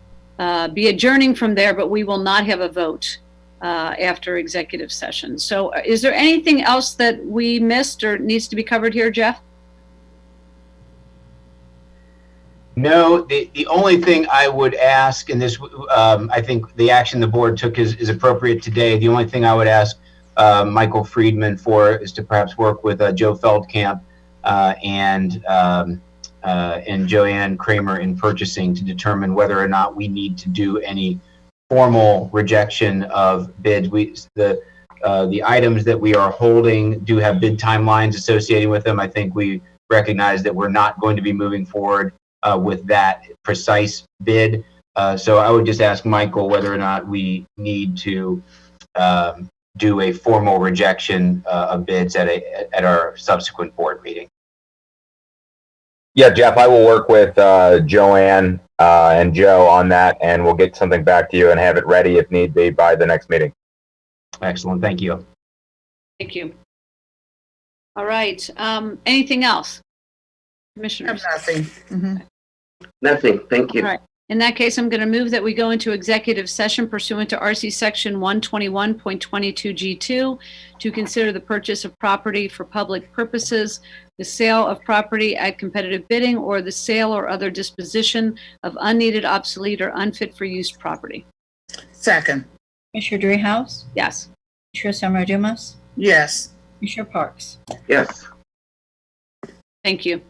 be adjourning from there, but we will not have a vote after executive session. So is there anything else that we missed or needs to be covered here, Jeff? No, the only thing I would ask, and this, I think the action the board took is appropriate today. The only thing I would ask Michael Friedman for is to perhaps work with Joe Feldkamp and Joanne Kramer in purchasing to determine whether or not we need to do any formal rejection of bids. The items that we are holding do have bid timelines associated with them. I think we recognize that we're not going to be moving forward with that precise bid. So I would just ask Michael whether or not we need to do a formal rejection of bids at our subsequent board meeting. Yeah, Jeff, I will work with Joanne and Joe on that, and we'll get something back to you and have it ready if need be by the next meeting. Excellent. Thank you. Thank you. All right. Anything else? Commissioners? Nothing. Mm-hmm. Nothing. Thank you. All right. In that case, I'm going to move that we go into executive session pursuant to RC Section 121.22G2 to consider the purchase of property for public purposes, the sale of property at competitive bidding, or the sale or other disposition of unneeded, obsolete, or unfit for use property. Second. Commissioner Dreehouse? Yes. Commissioner Summer Dumas? Yes. Commissioner Parks? Yes. Thank you.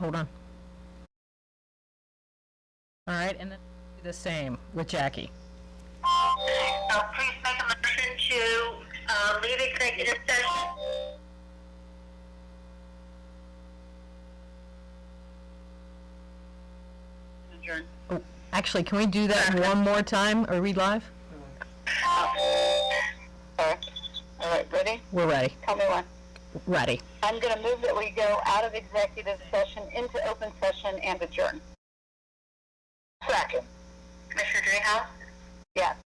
hold on. All right, and then do the same with Jackie. Please make a motion to leave executive session. Adjourn. Oh, actually, can we do that one more time? Are we live? All right, ready? We're ready. Tell me when. Ready. I'm going to move that we go out of executive session into open session and adjourn. Second. Commissioner Dreehouse? Yes.